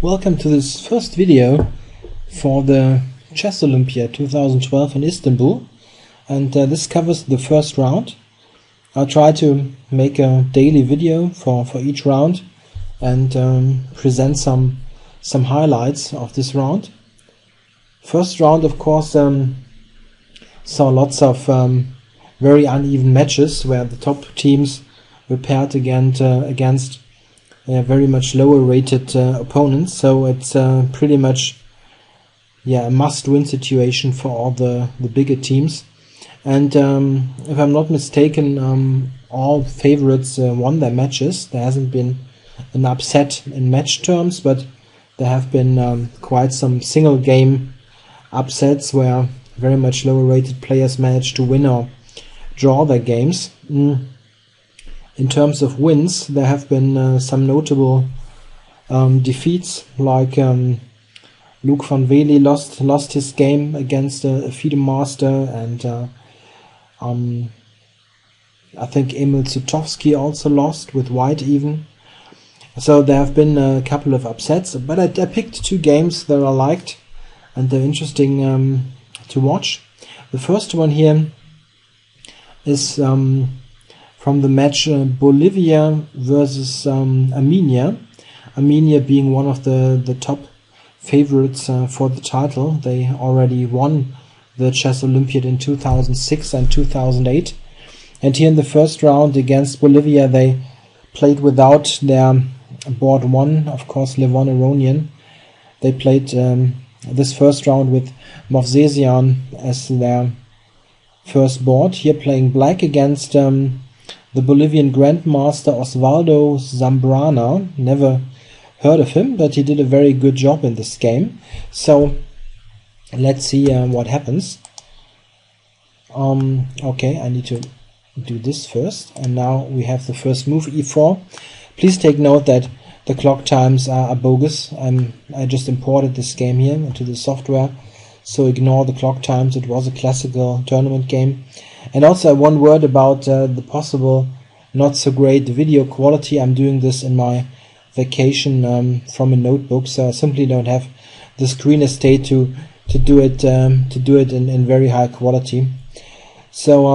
Welcome to this first video for the Chess Olympiad 2012 in Istanbul, and this covers the first round. I'll try to make a daily video for each round and present some highlights of this round. First round, of course, saw lots of very uneven matches where the top teams were paired against very much lower rated opponents, so it's pretty much a must-win situation for all the bigger teams. And if I'm not mistaken, all favorites won their matches. There hasn't been an upset in match terms, but there have been quite some single game upsets where very much lower rated players managed to win or draw their games. In terms of wins, there have been some notable defeats, like Luke van Vele lost his game against a FIDE master, and I think Emil Sutovsky also lost with white even. So there have been a couple of upsets, but I picked two games that I liked and they're interesting to watch. The first one here is from the match Bolivia versus Armenia. Armenia being one of the top favorites for the title. They already won the Chess Olympiad in 2006 and 2008. And here in the first round against Bolivia, they played without their board one, of course, Levon Aronian. They played this first round with Movsesian as their first board. Here playing black against the Bolivian Grandmaster Osvaldo Zambrana. Never heard of him, but he did a very good job in this game. So let's see what happens. Okay, I need to do this first. And now we have the first move, e4. Please take note that the clock times are bogus. I just imported this game here into the software, so ignore the clock times. It was a classical tournament game. And also one word about the possible not so great video quality. I'm doing this in my vacation from a notebook, so I simply don't have the screen estate to do it in very high quality. So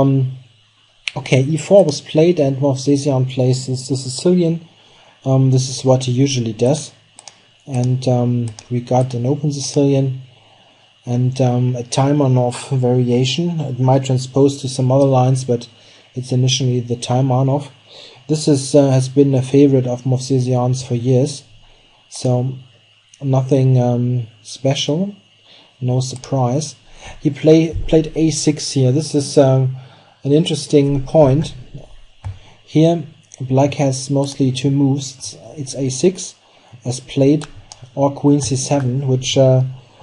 okay, e4 was played and Movsesian plays the Sicilian. This is what he usually does, and we got an open Sicilian and a time on-off variation. It might transpose to some other lines, but it's initially the time on-off. This has been a favorite of Movsesian's for years, so nothing special, no surprise. He played a6 here. This is an interesting point. Here black has mostly two moves. It's a6 as played, or queen c7, which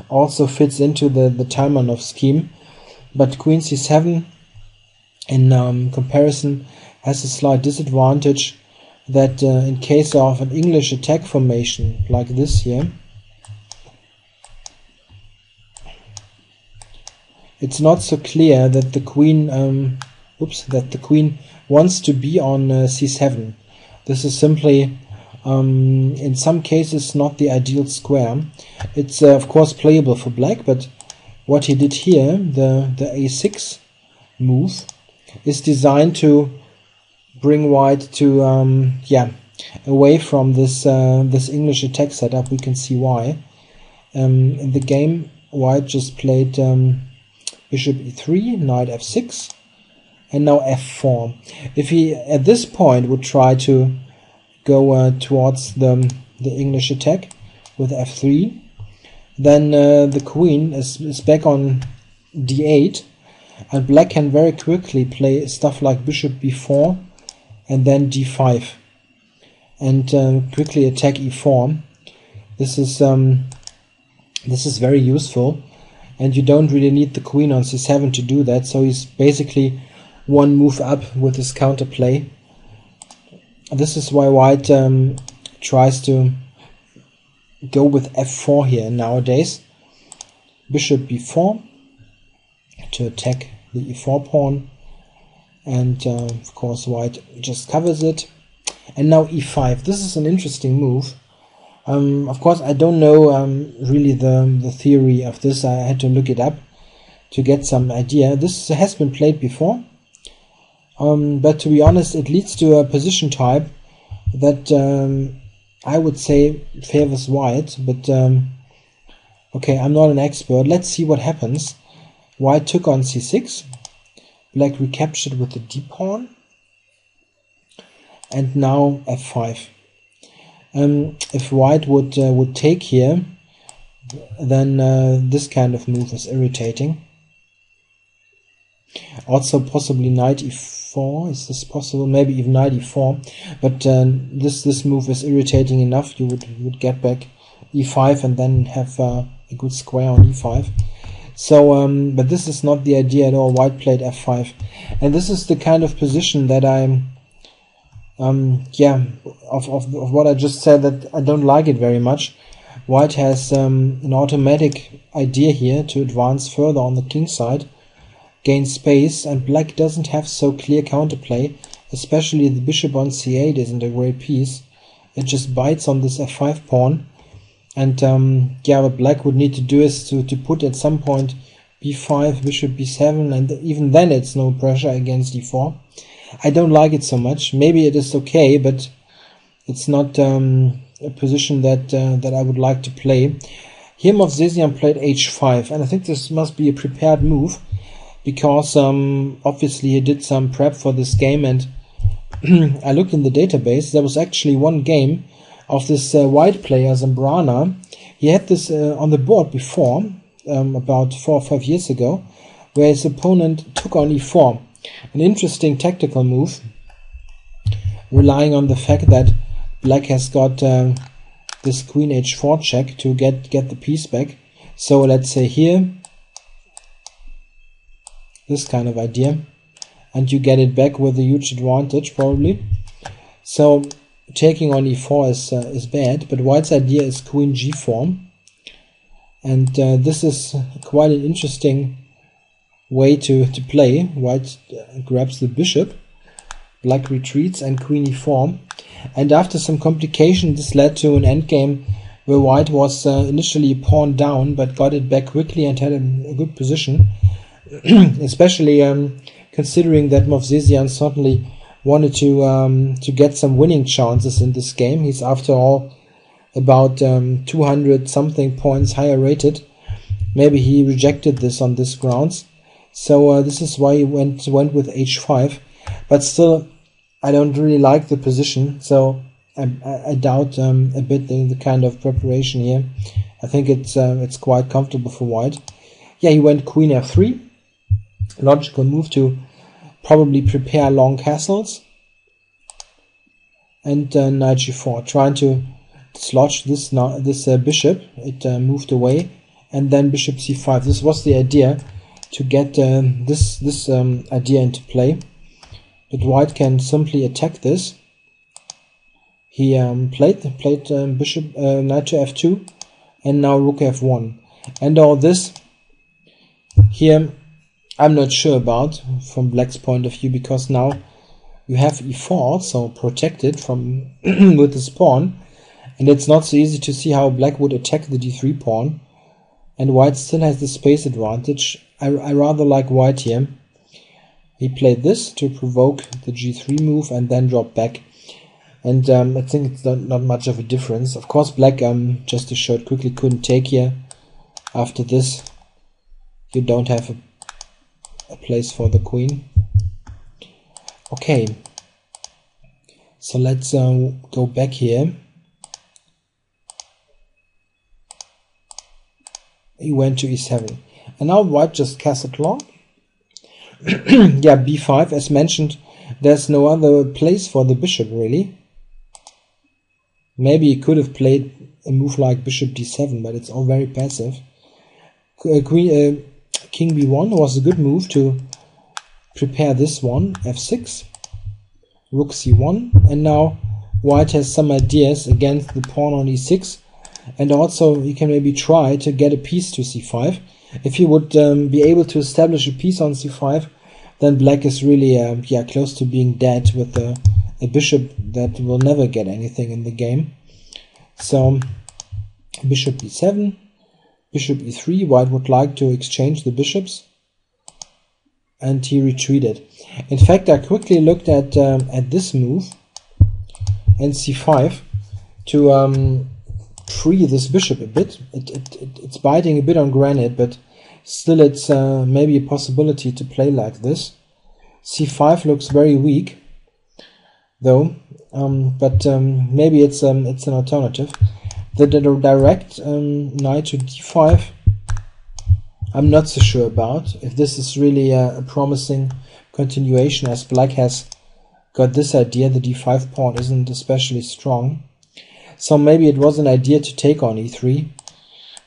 also fits into the time on-off scheme, but queen c7 in comparison has a slight disadvantage, that in case of an English attack formation like this here, it's not so clear that the queen wants to be on c7. This is simply in some cases not the ideal square. It's of course playable for black, but what he did here, the a6 move, is designed to bring white to away from this this English attack setup. We can see why. In the game, white just played bishop e3, knight f6, and now f4. If he at this point would try to go towards the English attack with f3, then the queen is back on d8, and black can very quickly play stuff like bishop b4 and then d5 and quickly attack e4. This is very useful, and you don't really need the queen on c7 to do that. So he's basically one move up with his counterplay. This is why white tries to go with f4 here nowadays. Bishop b4 to attack the e4 pawn, and of course white just covers it. And now e5. This is an interesting move. Of course, I don't know really the theory of this. I had to look it up to get some idea. This has been played before, but to be honest, it leads to a position type that I would say favors white. But okay, I'm not an expert. Let's see what happens. White took on c6. Black recaptured with the d-pawn. And now f5. If white would take here, then this kind of move is irritating. Also possibly knight e4. Is this possible? Maybe even knight e4. But this move is irritating enough. You would get back e5 and then have a good square on e5. So, but this is not the idea at all. White played f5, and this is the kind of position that I'm. Yeah, of what I just said, that I don't like it very much. White has an automatic idea here to advance further on the king side, gain space, and black doesn't have so clear counterplay, especially the bishop on c8 isn't a great piece. It just bites on this f5 pawn, and yeah, what black would need to do is to put at some point b5, bishop b7, and even then it's no pressure against e4. I don't like it so much. Maybe it is okay, but it's not a position that I would like to play. Here Movsesian played h5, and I think this must be a prepared move, because obviously he did some prep for this game, and I looked in the database. There was actually one game of this white player, Zambrana. He had this on the board before, about 4 or 5 years ago, where his opponent took on e4. An interesting tactical move, relying on the fact that black has got this queen h4 check to get the piece back. So let's say here, this kind of idea, and you get it back with a huge advantage probably. So taking on e4 is bad, but white's idea is queen g4, and this is quite an interesting way to play. White grabs the bishop, black retreats, and queen e4, and after some complication this led to an endgame where white was initially pawn down but got it back quickly and had a good position, especially considering that Movsesian certainly wanted to get some winning chances in this game. He's after all about 200 something points higher rated. Maybe he rejected this on this grounds. So this is why he went with h5, but still I don't really like the position, so I doubt a bit the kind of preparation here. I think it's quite comfortable for white. Yeah, he went queen f3, logical move to probably prepare long castles, and knight g4, trying to dislodge this bishop. It moved away, and then bishop c5. This was the idea, to get this idea into play, but white can simply attack this. He played bishop knight to f2, and now rook f1, and all this here I'm not sure about from black's point of view, because now you have e4 also protected from with this pawn, and it's not so easy to see how black would attack the d3 pawn, and white still has the space advantage. I rather like white here. He played this to provoke the g3 move and then drop back. And I think it's not much of a difference. Of course, black, just to show it quickly, couldn't take here. After this, you don't have a place for the queen. Okay. So let's go back here. He went to e7. And now white just castled long. Yeah, b5, as mentioned, there's no other place for the bishop really. Maybe he could have played a move like bishop d7, but it's all very passive. King b1 was a good move to prepare this one, f6, rook c1, and now white has some ideas against the pawn on e6, and also he can maybe try to get a piece to c5. If he would be able to establish a piece on c5, then black is really close to being dead with a bishop that will never get anything in the game. So bishop b7, bishop e3. White would like to exchange the bishops, and he retreated. In fact, I quickly looked at this move and c5 to free this bishop a bit. It's biting a bit on granite, but still it's maybe a possibility to play like this. c5 looks very weak, though, but maybe it's an alternative. The direct knight to d5, I'm not so sure about if this is really a promising continuation, as black has got this idea. The d5 pawn isn't especially strong, so maybe it was an idea to take on e3.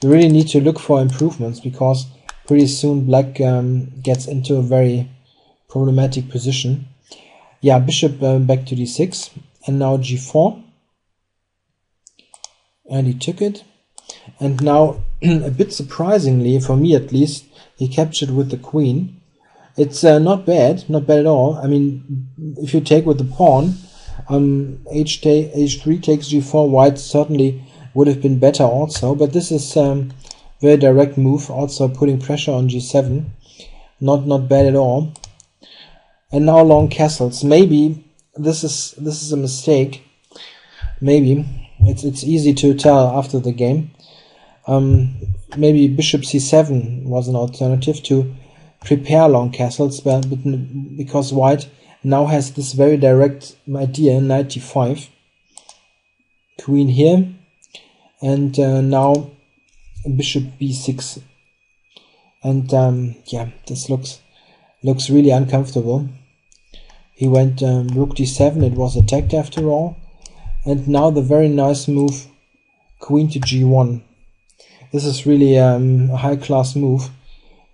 We really need to look for improvements, because pretty soon black gets into a very problematic position. Yeah, bishop back to d6, and now g4, and he took it. And now, a bit surprisingly, for me at least, he captured with the queen. It's not bad at all. I mean, if you take with the pawn, h3 takes g4, white certainly would have been better also, but this is very direct move, also putting pressure on g7. Not bad at all. And now long castles. Maybe this is a mistake. Maybe it's easy to tell after the game. Maybe bishop c7 was an alternative to prepare long castles, but because white now has this very direct idea, knight d5, queen here, and now bishop b6, and yeah, this looks really uncomfortable. He went rook d7, it was attacked after all, and now the very nice move, queen to g1. This is really a high-class move.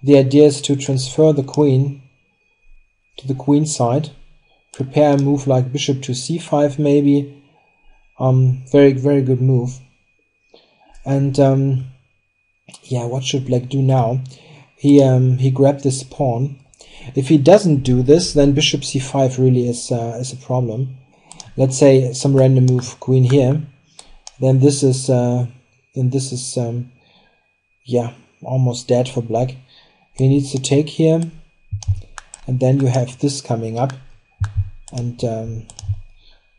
The idea is to transfer the queen to the queen side, prepare a move like bishop to c5 maybe. Very good move. And yeah, what should black do now? He grabbed this pawn. If he doesn't do this, then bishop c5 really is a problem. Let's say some random move, queen here. Then this is yeah, almost dead for black. He needs to take here, and then you have this coming up, and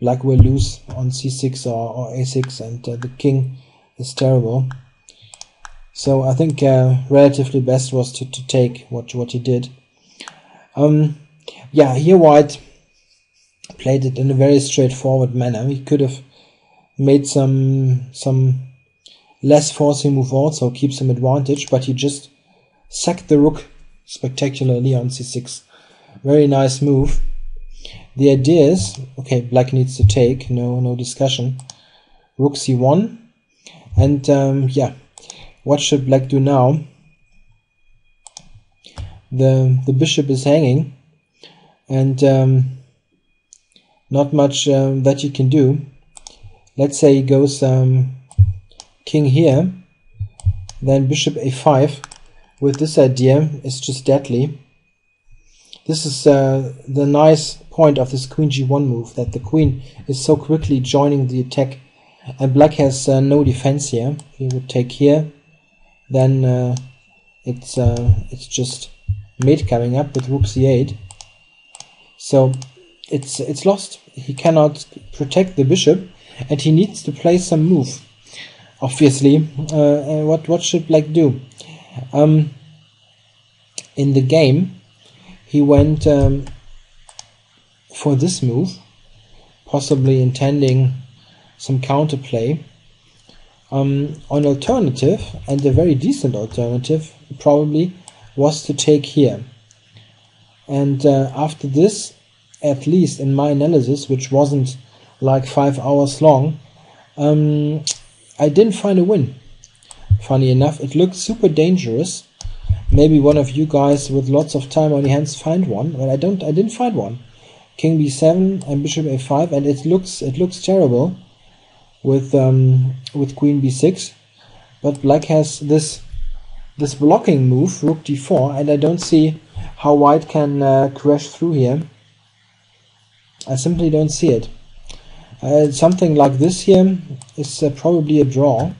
black will lose on c6 or a6, and the king is terrible. So I think relatively best was to take what he did. Yeah, here white played it in a very straightforward manner. He could have made some less forcing move also, keep some advantage, but he just sacked the rook spectacularly on c6. Very nice move. The idea is, okay, black needs to take, no discussion. Rook c1, and yeah, what should black do now? The bishop is hanging, and not much that you can do. Let's say he goes king here, then bishop a5 with this idea is just deadly. This is the nice point of this queen g1 move, that the queen is so quickly joining the attack, and black has no defense here. He would take here, then it's just mate coming up with rook c8. So it's lost. He cannot protect the bishop, and he needs to play some move. Obviously, what should black do? In the game, he went for this move, possibly intending some counterplay. An alternative, and a very decent alternative, probably was to take here. And after this, at least in my analysis, which wasn't like 5 hours long, I didn't find a win. Funny enough, it looked super dangerous. Maybe one of you guys with lots of time on your hands find one, but I didn't find one. King b7 and bishop a5, and it looks terrible with queen b6. But black has this blocking move, rook d4, and I don't see how white can crash through here. I simply don't see it. Something like this here is probably a draw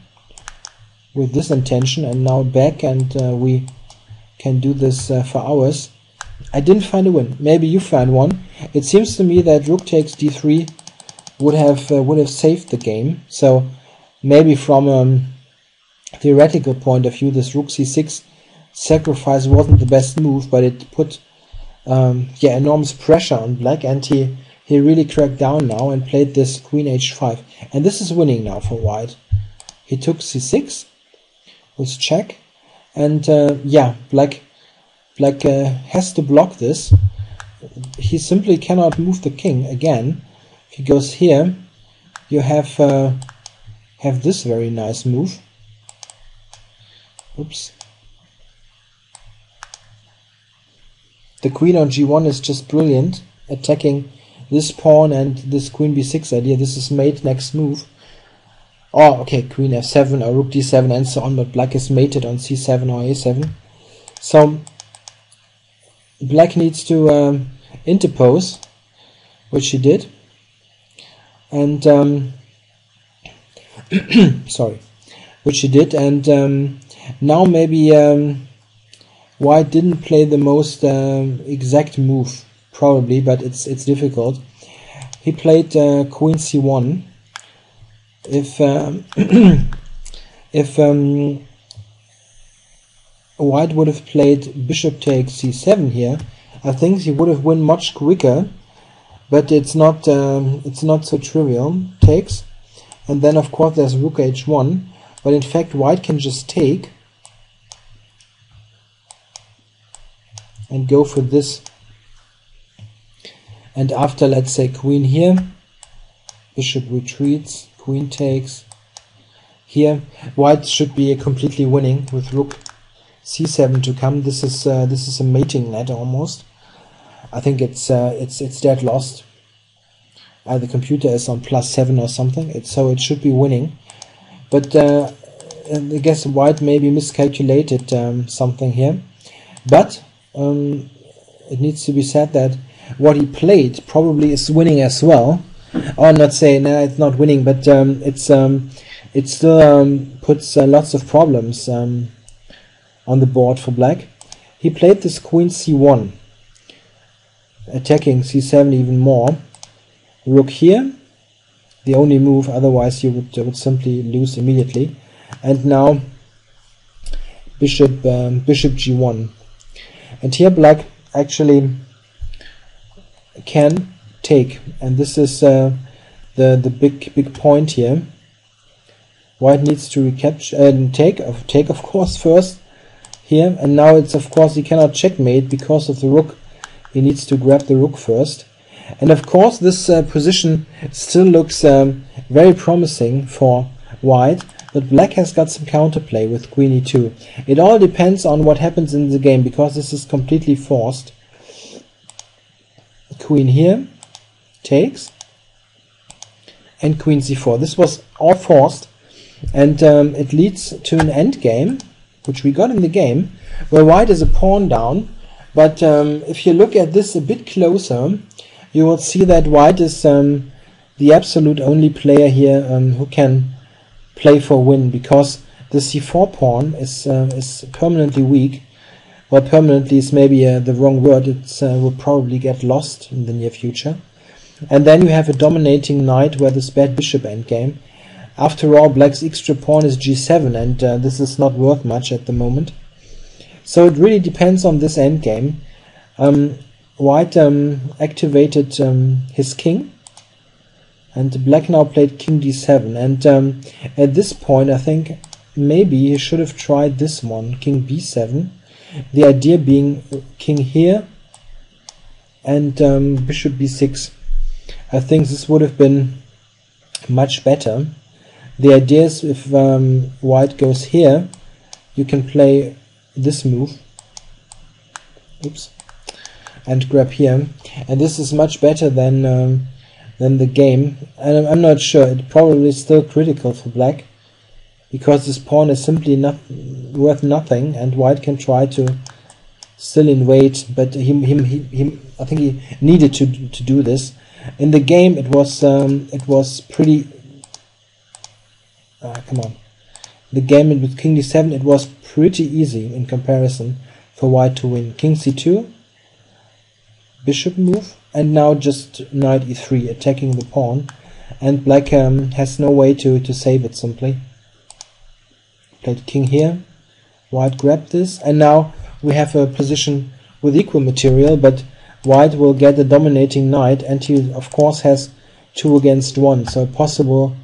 with this intention, and now back, and we can do this for hours. I didn't find a win. Maybe you find one. It seems to me that rook takes d3 would have saved the game. So maybe from a theoretical point of view, this rook c6 sacrifice wasn't the best move, but it put enormous pressure on black, and he really cracked down now and played this queen h5, and this is winning now for white. He took c6 with check, and black has to block this. He simply cannot move the king again. If he goes here, you have this very nice move. Oops. The queen on g1 is just brilliant, attacking this pawn and this queen b6 idea. This is mate next move. Oh, okay, queen f7 or rook d7 and so on, but black is mated on c7 or a7. So black needs to interpose, which he did, and which he did, and now maybe white didn't play the most exact move, probably, but it's difficult. He played queen c1. If white would have played bishop takes c7 here, I think he would have won much quicker, but it's not so trivial. Takes, and then of course there's rook h1, but in fact white can just take and go for this, and after, let's say, queen here, bishop retreats, queen takes. Here white should be completely winning with rook c7 to come. This is a mating net almost. I think it's dead lost. The computer is on +7 or something, so it should be winning, but I guess white maybe miscalculated something here. But it needs to be said that what he played probably is winning as well. Or not saying it's not winning, but it still puts lots of problems on the board for black. He played this queen c1, attacking c7 even more. Rook here, the only move, otherwise you would simply lose immediately. And now bishop g1, and here black actually can take, and this is the big point here. White needs to recapture and take of course first here, and now it's of course he cannot checkmate because of the rook. He needs to grab the rook first, and of course this position still looks very promising for white, but black has got some counterplay with queen e2. It all depends on what happens in the game, because this is completely forced. Queen here takes, and queen c4. This was all forced, and it leads to an end game, which we got in the game, where white is a pawn down. But if you look at this a bit closer, you will see that white is the absolute only player here who can play for win, because the c4 pawn is permanently weak. Well, permanently is maybe the wrong word. It will probably get lost in the near future. And then you have a dominating knight where this bad bishop endgame. After all, black's extra pawn is g7, and this is not worth much at the moment. So it really depends on this endgame. White activated his king, and black now played king d7. And at this point, I think maybe he should have tried this one, king b7. The idea being king here and bishop b6. I think this would have been much better. The idea is if white goes here, you can play this move, oops, and grab here, and this is much better than the game. And I'm not sure. It probably is still critical for black, because this pawn is simply worth nothing, and white can try to still invade. But I think he needed to do this. In the game, it was pretty. Come on. The game with King d7, it was pretty easy in comparison for white to win. King c2, bishop move, and now just knight e3, attacking the pawn, and black has no way to save it simply. Played king here, white grabbed this, and now we have a position with equal material, but white will get a dominating knight, and he of course has 2 against 1, so possible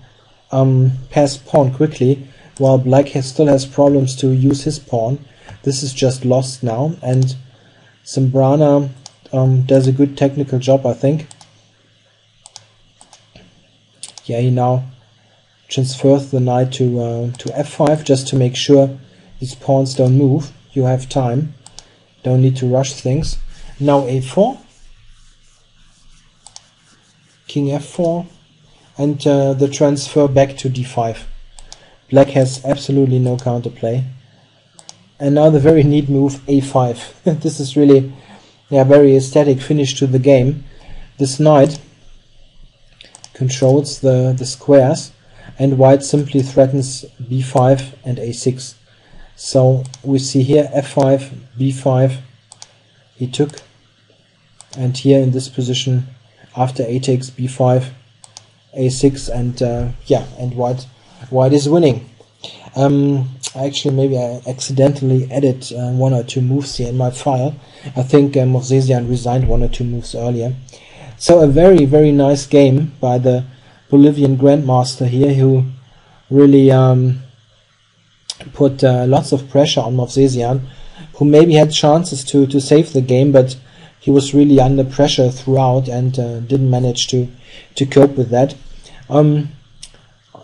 pass pawn quickly, while black still has problems to use his pawn. This is just lost now, and Sembrana does a good technical job, I think. Yeah, he now transfers the knight to f5 just to make sure these pawns don't move. You have time, don't need to rush things. Now a4, king f4, and the transfer back to d5. Black has absolutely no counterplay. And now the very neat move a5. This is really a very aesthetic finish to the game. This knight controls the squares, and white simply threatens b5 and a6. So we see here f5, b5, he took, and here in this position after a takes b5, a6, and yeah, and white is winning. Actually, maybe I accidentally added 1 or 2 moves here in my file. I think Movsesian resigned 1 or 2 moves earlier. So a very, very nice game by the Bolivian Grandmaster here, who really put lots of pressure on Movsesian, who maybe had chances to save the game, but he was really under pressure throughout and didn't manage to cope with that.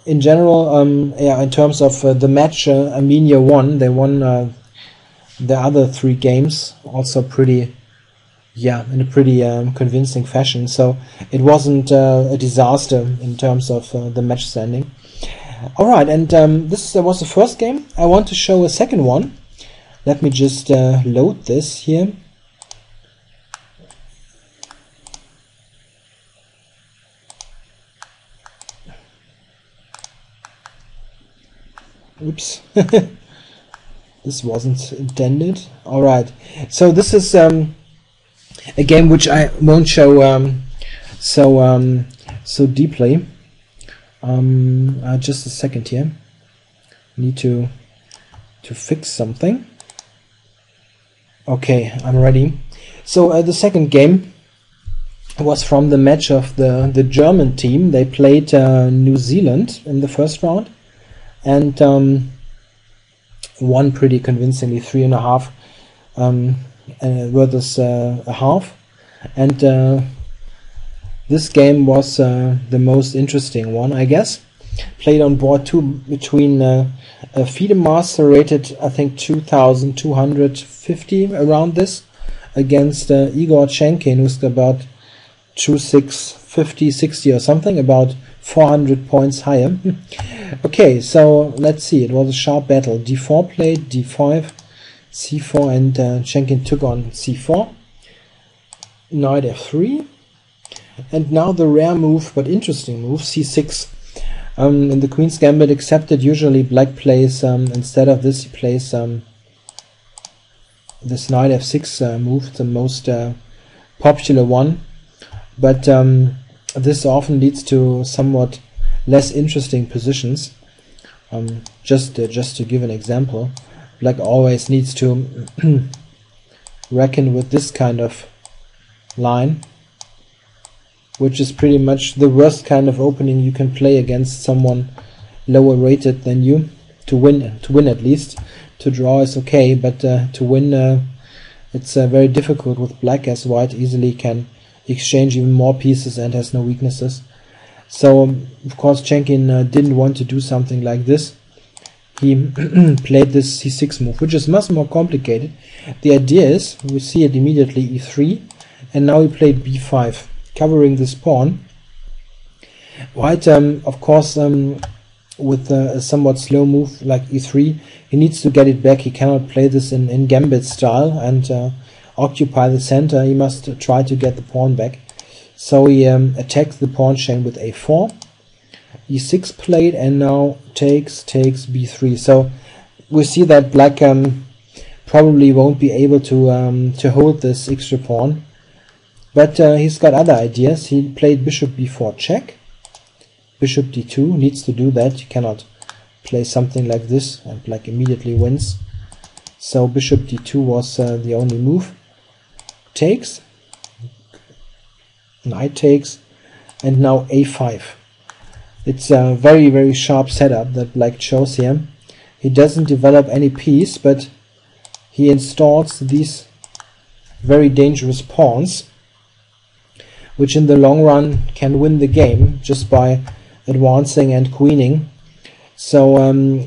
In general, yeah, in terms of the match, Armenia won. They won the other 3 games also pretty, yeah, in a pretty convincing fashion. So it wasn't a disaster in terms of the match standing. All right, and this was the first game. I want to show a second one. Let me just load this here. Oops, this wasn't intended. Alright, so this is a game which I won't show so deeply. Just a second here. Need to fix something. Okay, I'm ready. So the second game was from the match of the German team. They played New Zealand in the first round, and won pretty convincingly, 3.5 versus a half. And this game was the most interesting one, I guess. Played on board 2 between a FIDE master rated, I think, 2,250 around this, against Igor Khenkin, who's about 2,650, 60 or something, about 400 points higher. Okay, so let's see. It was a sharp battle. d4 played, d5, c4, and Khenkin took on c4. Knight f3. And now the rare move, but interesting move, c6. In the Queen's Gambit accepted, usually black plays, instead of this, he plays this knight f6 move, the most popular one. But this often leads to somewhat less interesting positions. Just to give an example, black always needs to reckon with this kind of line, which is pretty much the worst kind of opening you can play against someone lower rated than you. To win at least. To draw is okay, but to win it's very difficult with black, as white easily can exchange even more pieces and has no weaknesses. So of course Khenkin didn't want to do something like this. He played this c6 move, which is much more complicated. The idea is, we see it immediately, e3, and now he played b5, covering this pawn. White, of course, with a somewhat slow move like e3, he needs to get it back. He cannot play this in gambit style and occupy the center. He must try to get the pawn back. So he attacks the pawn chain with a4, e6 played, and now takes b3. So we see that black probably won't be able to hold this extra pawn, but he's got other ideas. He played bishop b4 check, bishop d2, needs to do that. You cannot play something like this and black immediately wins. So bishop d2 was the only move. Takes, knight takes, and now a5. It's a very, very sharp setup that black chose here. He doesn't develop any piece, but he installs these very dangerous pawns, which in the long run can win the game just by advancing and queening. So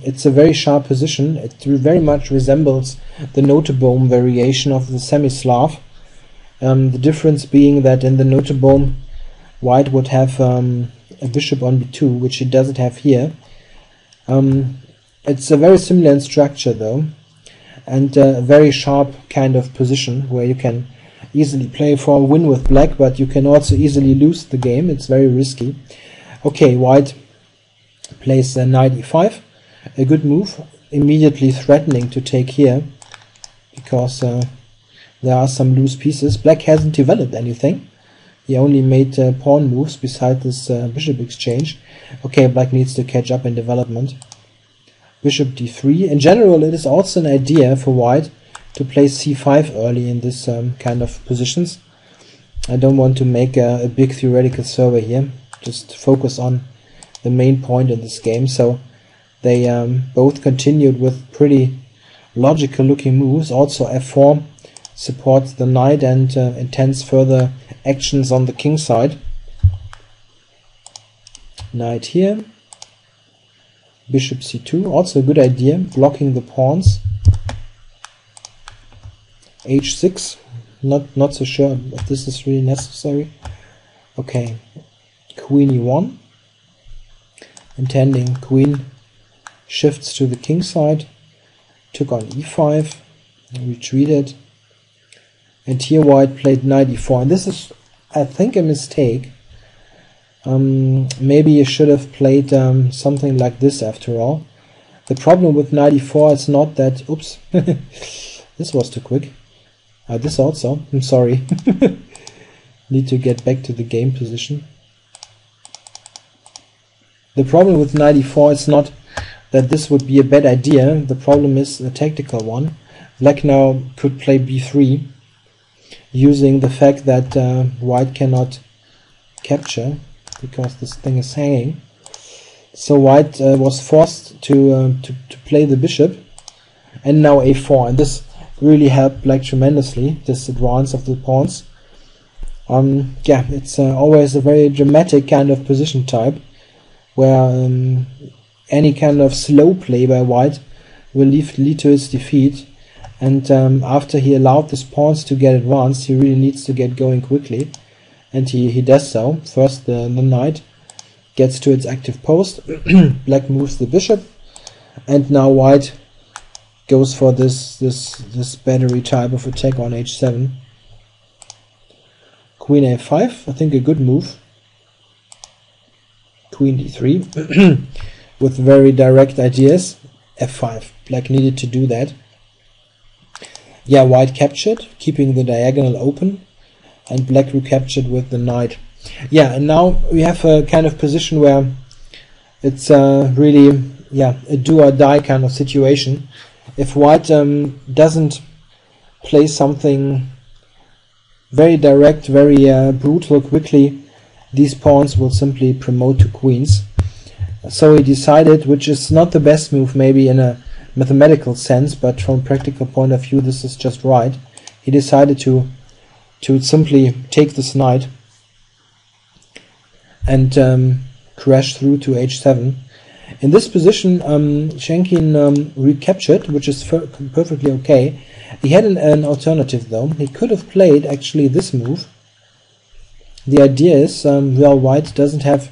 it's a very sharp position. It very much resembles the Notenbohm variation of the semi-Slav. The difference being that in the Notenbohm, white would have a bishop on b2, which he doesn't have here. It's a very similar in structure though, and a very sharp kind of position where you can easily play for a win with black, but you can also easily lose the game. It's very risky. Okay, white plays knight e5, a good move, immediately threatening to take here, because there are some loose pieces. Black hasn't developed anything. He only made pawn moves beside this bishop exchange. Okay, black needs to catch up in development. Bishop d3. In general, it is also an idea for white to play c5 early in this kind of positions. I don't want to make a big theoretical survey here, just focus on the main point in this game. So they both continued with pretty logical looking moves. Also f4 supports the knight and intends further actions on the king side. Knight here, bishop c2, also a good idea, blocking the pawns. h6, not so sure if this is really necessary. Okay, queen e1, intending queen shifts to the king side, took on e5, retreated, and here white played knight e4, and this is, I think, a mistake. Maybe you should have played something like this after all. The problem with knight e4 is not that, oops, this was too quick. This also, I'm sorry. Need to get back to the game position. The problem with knight e4 is not that this would be a bad idea. The problem is a tactical one. Black now could play b3, using the fact that white cannot capture because this thing is hanging. So white was forced to play the bishop, and now a4, and this really helped black tremendously, this advance of the pawns. Yeah, it's always a very dramatic kind of position type, where any kind of slow play by white will lead to his defeat. And after he allowed his pawns to get advanced, he really needs to get going quickly, and he does so. First the knight gets to its active post, black moves the bishop, and now white goes for this battery type of attack on h7. Queen a5, I think a good move. Queen d3 with very direct ideas. f5, black needed to do that. Yeah, white captured, keeping the diagonal open, and black recaptured with the knight. Yeah, and now we have a kind of position where it's really, yeah, a do or die kind of situation. If white doesn't play something very direct, very brutal quickly, these pawns will simply promote to queens. So he decided, which is not the best move maybe in a mathematical sense, but from a practical point of view this is just right. He decided to simply take this knight and crash through to h7. In this position Khenkin recaptured, which is perfectly okay. He had an alternative though. He could have played actually this move. The idea is, well, white doesn't have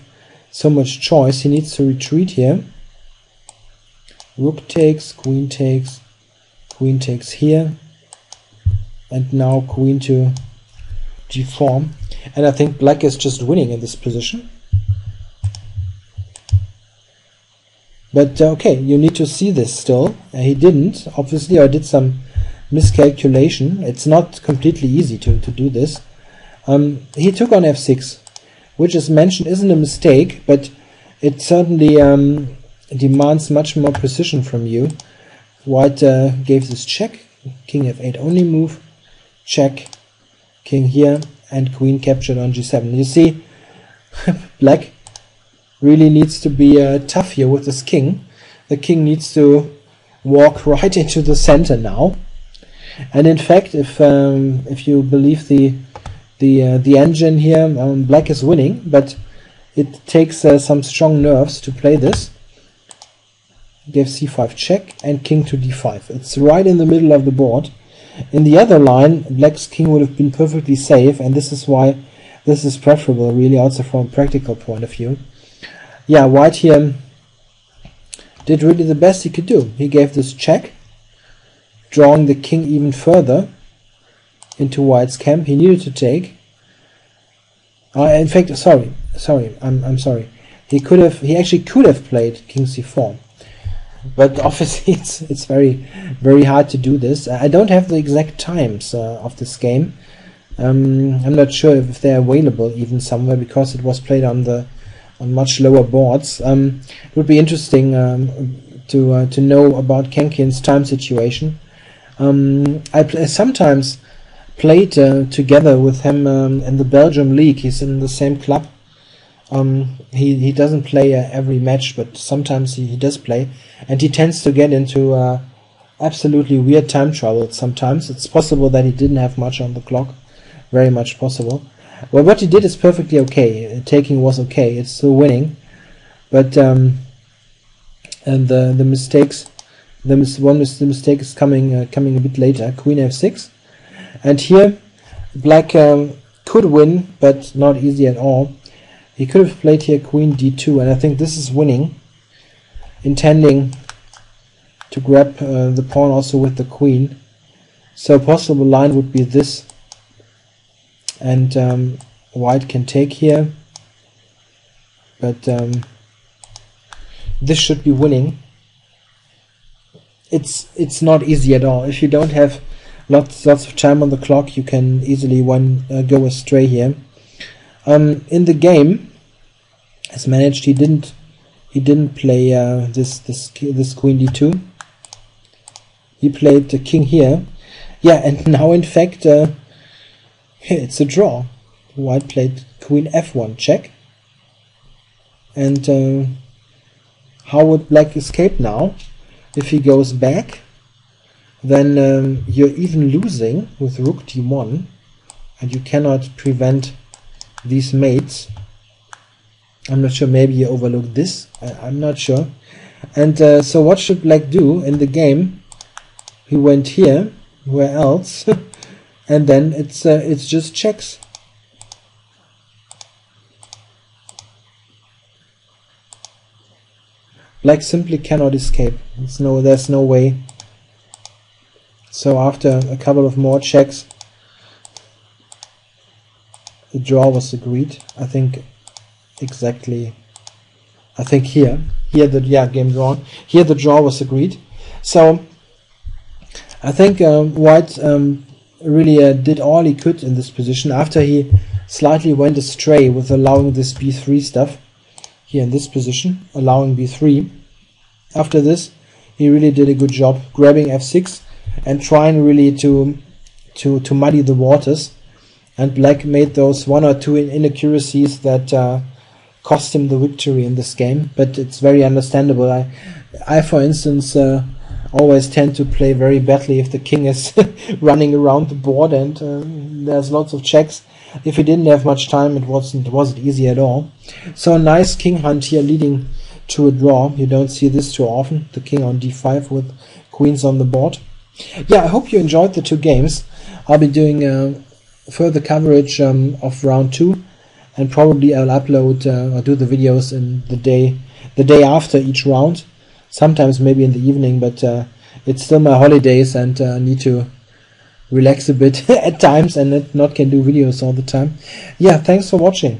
so much choice. He needs to retreat here. Rook takes, queen takes here, and now queen to g4. and I think black is just winning in this position. But okay, you need to see this still. He didn't, obviously, or did some miscalculation. It's not completely easy to do this. He took on f6, which is mentioned isn't a mistake, but it certainly demands much more precision from you. White gave this check, king f8 only move, check, king here, and queen captured on g7. You see, black really needs to be tough here with this king. The king needs to walk right into the center now. And in fact, if you believe the engine here, black is winning, but it takes some strong nerves to play this. Gave c5 check and king to d5. It's right in the middle of the board. In the other line, black's king would have been perfectly safe, and this is why this is preferable, really, also from a practical point of view. Yeah, white here did really the best he could do. He gave this check, drawing the king even further into white's camp. He needed to take. In fact, I'm sorry. He actually could have played king c4, but obviously it's very, very hard to do this. I don't have the exact times of this game. I'm not sure if they're available even somewhere, because it was played on much lower boards. It would be interesting to know about Khenkin's time situation. I sometimes played together with him in the Belgium League. He's in the same club. He doesn't play every match, but sometimes he does play, and he tends to get into absolutely weird time trouble sometimes. It's possible that he didn't have much on the clock, very much possible. Well, what he did is perfectly okay. Taking was okay. It's still winning, but and the mistakes, the mistake is coming a bit later. Queen f6, and here black could win, but not easy at all. He could have played here queen d2, and I think this is winning, intending to grab the pawn also with the queen. So a possible line would be this. And white can take here, but this should be winning. It's not easy at all. If you don't have lots of time on the clock, you can easily go astray here. In the game, as managed, he didn't play this queen d2. He played the king here. Yeah, and now in fact. It's a draw. White played queen f1 check. And how would black escape now? If he goes back, then you're even losing with rook d1, and you cannot prevent these mates. I'm not sure, maybe you overlooked this. I'm not sure. And so what should black do in the game? He went here. Where else? And then it's just checks. Black simply cannot escape. There's no way. So after a couple of more checks, the draw was agreed. I think exactly. I think here game drawn. Here the draw was agreed. So I think white really did all he could in this position, after he slightly went astray with allowing this b3 stuff here in this position, allowing b3. After this, he really did a good job grabbing f6 and trying really to muddy the waters, and black made those one or two inaccuracies that cost him the victory in this game. But it's very understandable. I for instance always tend to play very badly if the king is running around the board and there's lots of checks. If he didn't have much time, it wasn't easy at all. So a nice king hunt here leading to a draw. You don't see this too often, the king on d5 with queens on the board. Yeah, I hope you enjoyed the two games. I'll be doing further coverage of round 2, and probably I'll upload or do the videos in the day after each round. Sometimes maybe in the evening, but it's still my holidays, and I need to relax a bit at times and not can do videos all the time. Yeah, thanks for watching.